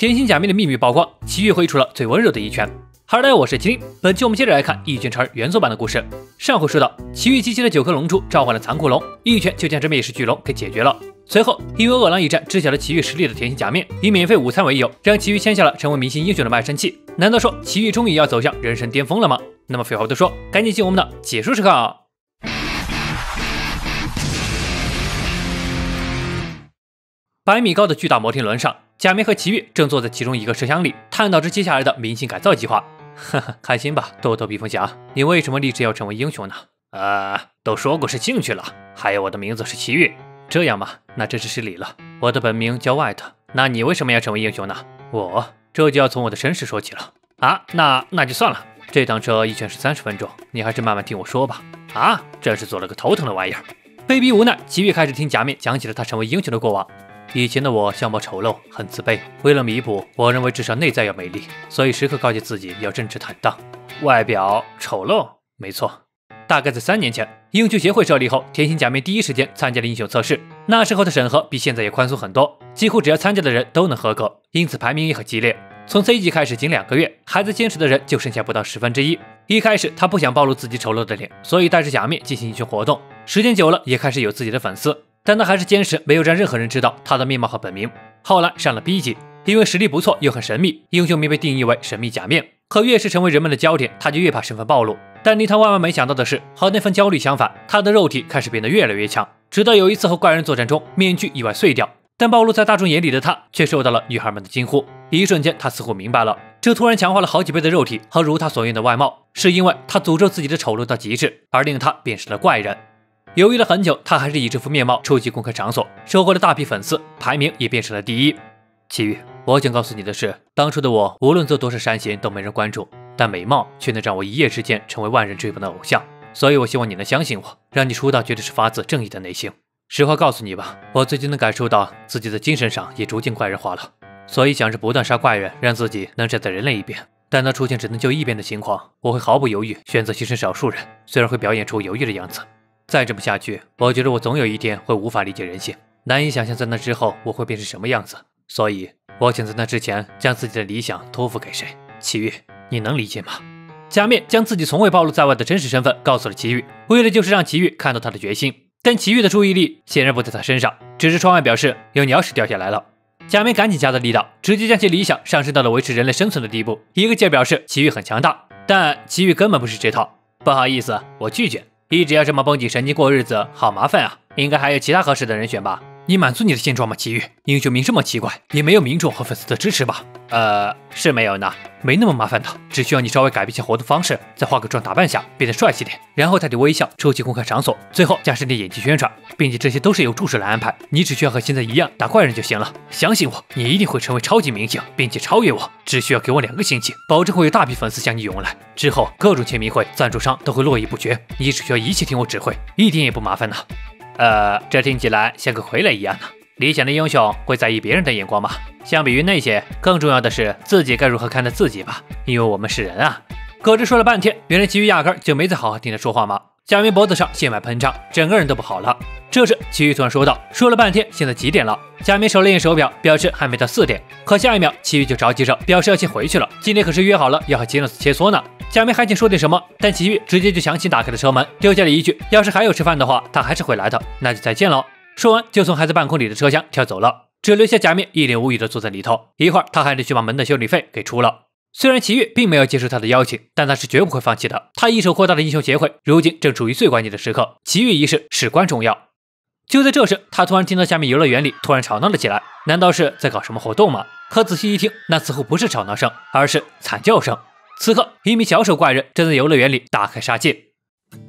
甜心假面的秘密曝光，奇遇挥出了最温柔的一拳。Hello， 大家好，我是麒麟。本期我们接着来看《一拳超人》原作版的故事。上回说到，奇遇集齐了9颗龙珠，召唤了残酷龙，一拳就将这灭世巨龙给解决了。随后，因为饿狼一战知晓了奇遇实力的甜心假面，以免费午餐为由，让奇遇签下了成为明星英雄的卖身契。难道说奇遇终于要走向人生巅峰了吗？那么废话不多说，赶紧进我们的解说时刻。100米高的巨大摩天轮上，假面和奇遇正坐在其中一个车厢里，探讨着接下来的明星改造计划。呵呵，开心吧，多头避风侠，你为什么立志要成为英雄呢？都说过是兴趣了。还有我的名字是奇遇，这样吗？那真是失礼了。我的本名叫 White， 那你为什么要成为英雄呢？这就要从我的身世说起了。那就算了。这趟车一圈是30分钟，你还是慢慢听我说吧。真是做了个头疼的玩意儿。被逼无奈，奇遇开始听假面讲起了他成为英雄的过往。以前的我相貌丑陋，很自卑。为了弥补，我认为至少内在要美丽，所以时刻告诫自己要正直坦荡。外表丑陋，没错。大概在3年前，英雄协会设立后，甜心假面第一时间参加了英雄测试。那时候的审核比现在也宽松很多，几乎只要参加的人都能合格，因此排名也很激烈。从 C 级开始仅2个月，还在坚持的人就剩下不到1/10。一开始他不想暴露自己丑陋的脸，所以带着假面进行英雄活动。时间久了，也开始有自己的粉丝。但他还是坚持没有让任何人知道他的面貌和本名。后来上了 B 级，因为实力不错又很神秘，英雄名被定义为神秘假面。可越是成为人们的焦点，他就越怕身份暴露。但令他万万没想到的是，和那份焦虑相反，他的肉体开始变得越来越强。直到有一次和怪人作战中，面具意外碎掉，但暴露在大众眼里的他却受到了女孩们的惊呼。一瞬间，他似乎明白了，这突然强化了好几倍的肉体和如他所愿的外貌，是因为他诅咒自己的丑陋到极致，而令他变成了怪人。犹豫了很久，他还是以这副面貌出席公开场所，收获了大批粉丝，排名也变成了第1。奇遇，我想告诉你的是，当初的我无论做多少善行都没人关注，但美貌却能让我一夜之间成为万人追捧的偶像。所以我希望你能相信我，让你出道绝对是发自正义的内心。实话告诉你吧，我最近能感受到自己的精神上也逐渐怪人化了，所以想着不断杀怪人，让自己能站在人类一边。但当出现只能救一边的情况，我会毫不犹豫选择牺牲少数人，虽然会表演出犹豫的样子。再这么下去，我觉得我总有一天会无法理解人性，难以想象在那之后我会变成什么样子。所以我想在那之前将自己的理想托付给谁。奇遇，你能理解吗？假面将自己从未暴露在外的真实身份告诉了奇遇，为了就是让奇遇看到他的决心。但奇遇的注意力显然不在他身上，只是窗外表示有鸟屎掉下来了。假面赶紧加大力道，直接将其理想上升到了维持人类生存的地步，一个劲儿表示奇遇很强大。但奇遇根本不是这套。不好意思，我拒绝。一直要这么绷紧神经过日子，好麻烦啊！应该还有其他合适的人选吧？你满足你的现状吗？奇遇，英雄名这么奇怪，也没有民众和粉丝的支持吧？是没有呢，没那么麻烦的，只需要你稍微改变一下活动方式，再化个妆打扮下，变得帅气点，然后带着微笑出席公开场所，最后加上点演技宣传，并且这些都是由助手来安排，你只需要和现在一样打怪人就行了。相信我，你一定会成为超级明星，并且超越我。只需要给我2个星期，保证会有大批粉丝向你涌来，之后各种签名会、赞助商都会络绎不绝，你只需要一切听我指挥，一点也不麻烦呢。这听起来像个傀儡一样呢。理想的英雄会在意别人的眼光吗？相比于那些，更重要的是自己该如何看待自己吧，因为我们是人啊。搁这说了半天，原来奇遇压根就没在好好听他说话吗？假面脖子上血脉喷张，整个人都不好了。这时奇遇突然说道，说了半天，现在几点了？假面手了眼手表，表示还没到4点。可下一秒奇遇就着急着表示要先回去了，今天可是约好了要和吉诺斯切磋呢。假面还想说点什么，但奇遇直接就强行打开了车门，丢下了一句，要是还有吃饭的话，他还是会来的，那就再见喽。说完就从还在半空里的车厢跳走了，只留下假面一脸无语的坐在里头。一会儿他还得去把门的修理费给出了。虽然奇遇并没有接受他的邀请，但他是绝不会放弃的。他一手扩大了英雄协会，如今正处于最关键的时刻，奇遇一事事关重要。就在这时，他突然听到下面游乐园里突然吵闹了起来，难道是在搞什么活动吗？可仔细一听，那似乎不是吵闹声，而是惨叫声。此刻一名小丑怪人正在游乐园里大开杀戒，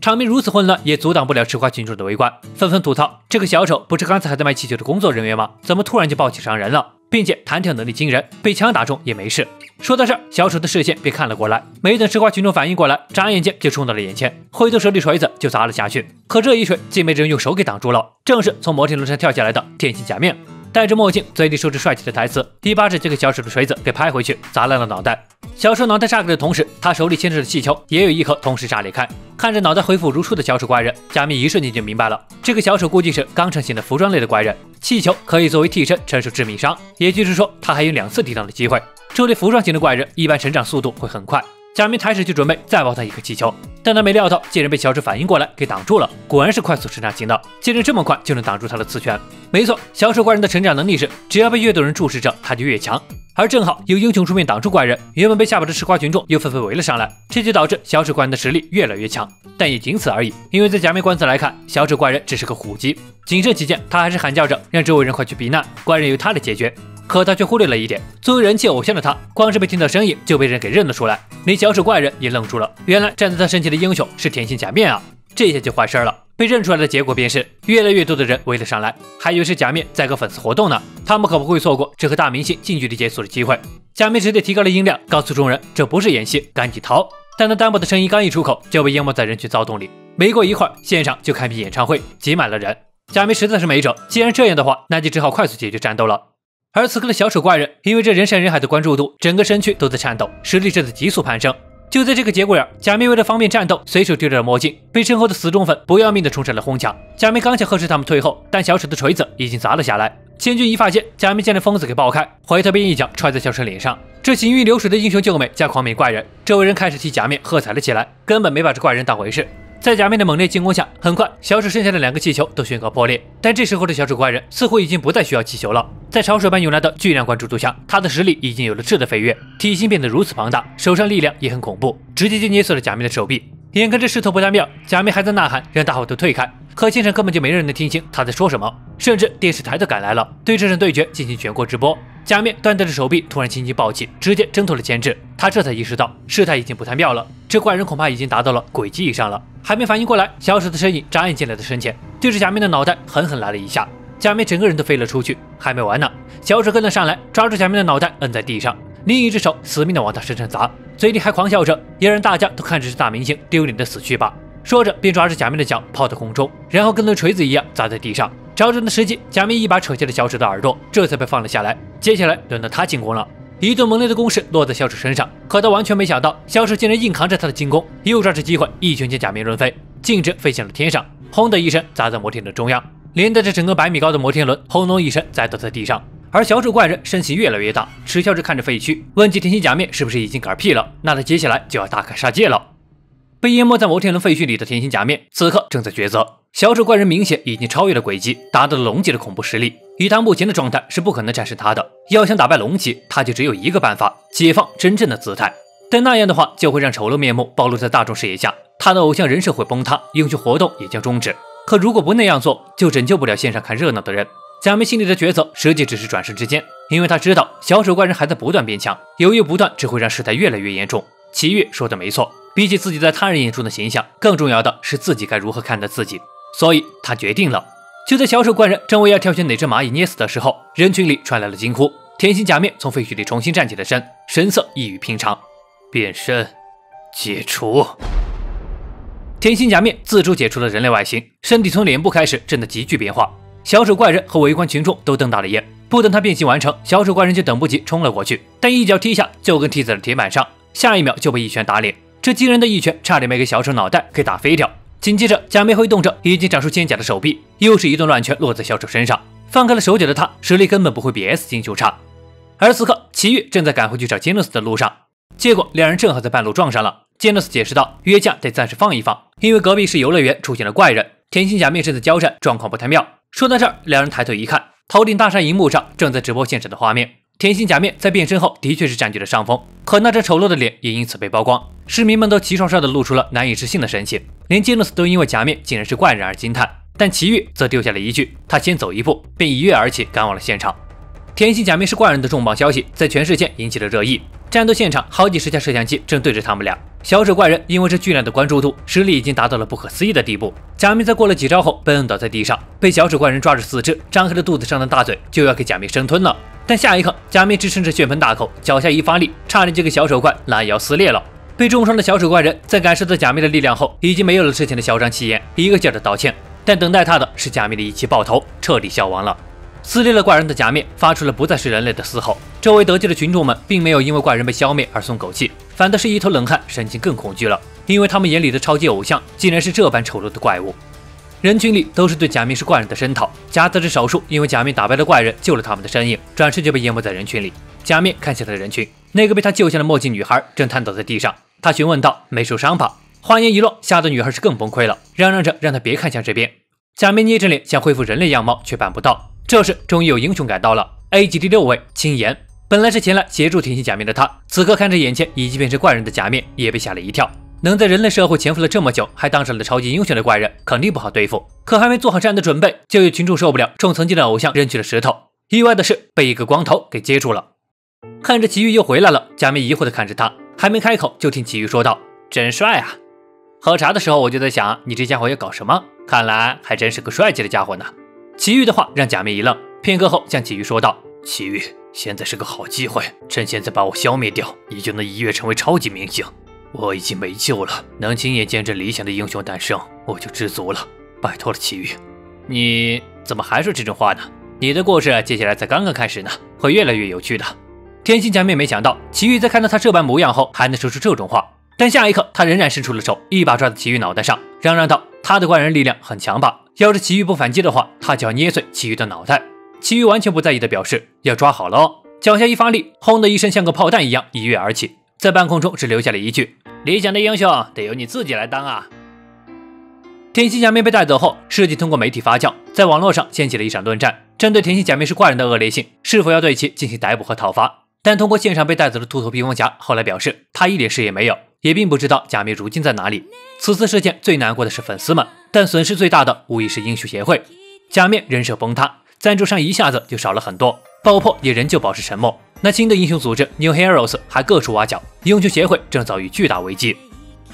场面如此混乱，也阻挡不了吃瓜群众的围观，纷纷吐槽这个小丑不是刚才还在卖气球的工作人员吗？怎么突然就暴起伤人了，并且弹跳能力惊人，被枪打中也没事。说到这儿，小丑的视线便看了过来，没等吃瓜群众反应过来，眨眼间就冲到了眼前，挥动手里锤子就砸了下去。可这一锤竟被人用手给挡住了，正是从摩天轮上跳下来的甜心假面，戴着墨镜，嘴里说着帅气的台词，第8指就给小丑的锤子给拍回去，砸烂了脑袋。小丑脑袋炸开的同时，他手里牵着的气球也有一颗同时炸裂开。看着脑袋恢复如初的小丑怪人，贾米一瞬间就明白了，这个小丑估计是刚成型的服装类的怪人，气球可以作为替身承受致命伤，也就是说他还有2次抵挡的机会。这类服装型的怪人一般成长速度会很快。贾明抬手就准备再爆他一颗气球，但他没料到竟然被小丑反应过来给挡住了。果然是快速成长型的，竟然这么快就能挡住他的刺拳。没错，小丑怪人的成长能力是只要被越多人注视着，他就越强。而正好有英雄出面挡住怪人，原本被吓跑的吃瓜群众又纷纷围了上来，这就导致小丑怪人的实力越来越强。但也仅此而已，因为在贾明观测来看，小丑怪人只是个虎级。谨慎起见，他还是喊叫着让周围人快去避难，怪人由他来解决。可他却忽略了一点，作为人气偶像的他，光是被听到声音就被人给认了出来，连小丑怪人也愣住了。原来站在他身前的英雄是甜心假面啊！这下就坏事了，被认出来的结果便是越来越多的人围了上来，还以为是假面在搞粉丝活动呢。他们可不会错过这和大明星近距离接触的机会。假面直接提高了音量，告诉众人这不是演戏，赶紧逃。但那单薄的声音刚一出口，就被淹没在人群躁动里。没过一会儿，现场就开辟演唱会，挤满了人。假面实在是没辙，既然这样的话，那就只好快速解决战斗了。而此刻的小丑怪人，因为这人山人海的关注度，整个身躯都在颤抖，实力正在急速攀升。就在这个节骨眼，贾明为了方便战斗，随手丢掉了魔镜，被身后的死忠粉不要命的冲上了红墙。贾明刚想呵斥他们退后，但小丑的锤子已经砸了下来。千钧一发间，贾明将那疯子给爆开，回头便一脚踹在小丑脸上。这行云流水的英雄救美加狂美怪人，周围人开始替贾面喝彩了起来，根本没把这怪人当回事。在假面的猛烈进攻下，很快小丑剩下的2个气球都宣告破裂。但这时候的小丑怪人似乎已经不再需要气球了，在潮水般涌来的巨量关注度下，他的实力已经有了质的飞跃，体型变得如此庞大，手上力量也很恐怖，直接就捏碎了假面的手臂。眼看这势头不太妙，假面还在呐喊让大伙都退开，可现场根本就没人能听清他在说什么，甚至电视台都赶来了，对这场对决进行全国直播。假面断断的手臂突然青筋暴起，直接挣脱了牵制，他这才意识到事态已经不太妙了，这怪人恐怕已经达到了诡计以上了。还没反应过来，小丑的身影眨眼进来的身前，对着假面的脑袋狠狠来了一下，假面整个人都飞了出去。还没完呢，小丑跟了上来，抓住假面的脑袋摁在地上，另一只手死命的往他身上砸，嘴里还狂笑着，也让大家都看着这大明星丢脸的死去吧。说着便抓着假面的脚抛到空中，然后跟那锤子一样砸在地上。找准的时机，假面一把扯下了小丑的耳朵，这才被放了下来。接下来轮到他进攻了，一顿猛烈的攻势落在小丑身上，可他完全没想到，小丑竟然硬扛着他的进攻，又抓着机会一拳将假面抡飞，径直飞向了天上，轰的一声砸在摩天轮中央，连带着整个100米高的摩天轮轰隆一声栽倒在地上。而小丑怪人身形越来越大，耻笑着看着废墟，问起甜心假面是不是已经嗝屁了，那他接下来就要大开杀戒了。被淹没在摩天轮废墟里的甜心假面此刻正在抉择，小丑怪人明显已经超越了诡计，达到了龙级的恐怖实力，以他目前的状态是不可能战胜他的。要想打败龙级，他就只有一个办法，解放真正的姿态。但那样的话就会让丑陋面目暴露在大众视野下，他的偶像人设会崩塌，英雄活动也将终止。可如果不那样做，就拯救不了线上看热闹的人。假面心里的抉择实际只是转瞬之间，因为他知道小丑怪人还在不断变强，犹豫不断只会让事态越来越严重。齐越说的没错，比起自己在他人眼中的形象，更重要的是自己该如何看待自己。所以他决定了。就在小丑怪人正为要挑选哪只蚂蚁捏死的时候，人群里传来了惊呼。甜心假面从废墟里重新站起了身，神色异于平常。变身，解除。甜心假面自主解除了人类外形，身体从脸部开始正在急剧变化。小丑怪人和围观群众都瞪大了眼，不等他变形完成，小丑怪人就等不及冲了过去，但一脚踢下就跟踢在了铁板上，下一秒就被一拳打脸。这惊人的一拳差点没给小丑脑袋给打飞掉。紧接着，假面挥动着已经长出肩胛的手臂，又是一顿乱拳落在小丑身上。放开了手脚的他，实力根本不会比 S 星球差。而此刻，齐越正在赶回去找杰诺斯的路上，结果两人正好在半路撞上了。杰诺斯解释道，约架得暂时放一放，因为隔壁是游乐园出现了怪人，甜心假面正在交战，状况不太妙。说到这儿，两人抬头一看，头顶大山荧幕上正在直播现场的画面。甜心假面在变身后的确是占据了上风，可那张丑陋的脸也因此被曝光，市民们都齐刷刷地露出了难以置信的神情，连杰诺斯都因为假面竟然是怪人而惊叹。但齐越则丢下了一句，他先走一步，便一跃而起赶往了现场。甜心假面是怪人的重磅消息在全世界引起了热议，战斗现场好几十架摄像机正对着他们俩。小丑怪人因为这巨量的关注度，实力已经达到了不可思议的地步。假面在过了几招后被摁倒在地上，被小丑怪人抓着四肢，张开了肚子上的大嘴就要给假面生吞了。但下一刻，假面支撑着血盆大口，脚下一发力，差点就给小丑怪拦腰撕裂了。被重伤的小丑怪人在感受到假面的力量后，已经没有了之前的嚣张气焰，一个劲儿的道歉。但等待他的是假面的一记爆头，彻底消亡了。撕裂了怪人的假面，发出了不再是人类的嘶吼。周围得救的群众们并没有因为怪人被消灭而松口气，反倒是一头冷汗，神情更恐惧了，因为他们眼里的超级偶像竟然是这般丑陋的怪物。人群里都是对假面是怪人的声讨，夹杂着少数因为假面打败了怪人救了他们的身影，转身就被淹没在人群里。假面看向了人群，那个被他救下的墨镜女孩正瘫倒在地上，他询问道：“没受伤吧？”话音一落，吓得女孩是更崩溃了，嚷嚷着让他别看向这边。假面捏着脸想恢复人类样貌，却办不到。这时终于有英雄赶到了 ，A 级第6位青岩。本来是前来协助甜心假面的他，此刻看着眼前已经变成怪人的假面，也被吓了一跳。能在人类社会潜伏了这么久，还当上了超级英雄的怪人，肯定不好对付。可还没做好战斗准备，就有群众受不了，冲曾经的偶像扔去了石头。意外的是，被一个光头给接住了。看着奇遇又回来了，假面疑惑地看着他，还没开口，就听奇遇说道：“真帅啊！喝茶的时候我就在想，你这家伙要搞什么？看来还真是个帅气的家伙呢。”奇遇的话让假面一愣，片刻后向奇遇说道：“奇遇，现在是个好机会，趁现在把我消灭掉，你就能一跃成为超级明星。我已经没救了，能亲眼见证理想的英雄诞生，我就知足了。拜托了，奇遇。”你怎么还说这种话呢？你的故事接下来才刚刚开始呢，会越来越有趣的。甜心假面没想到奇遇在看到他这般模样后还能说出这种话，但下一刻他仍然伸出了手，一把抓在奇遇脑袋上，嚷嚷道：“他的怪人力量很强吧？要是奇遇不反击的话，他就要捏碎奇遇的脑袋。”奇遇完全不在意的表示：“要抓好了哦！”脚下一发力，轰的一声像个炮弹一样一跃而起，在半空中只留下了一句：“理想的英雄得由你自己来当啊！”甜心假面被带走后，事情通过媒体发酵，在网络上掀起了一场论战，针对甜心假面是怪人的恶劣性，是否要对其进行逮捕和讨伐。但通过线上被带走的秃头披风侠后来表示，他一点事也没有，也并不知道假面如今在哪里。此次事件最难过的是粉丝们，但损失最大的无疑是英雄协会。假面人设崩塌，赞助商一下子就少了很多，爆破也仍旧保持沉默。那新的英雄组织 New Heroes 还各处挖角，英雄协会正遭遇巨大危机。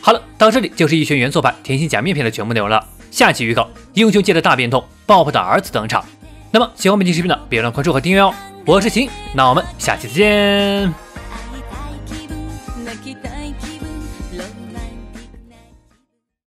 好了，到这里就是一拳原作版甜心假面篇的全部内容了。下期预告：英雄界的大变动，爆破的儿子登场。那么喜欢本期视频的，别忘关注和订阅哦。我是秦，那我们下期再见。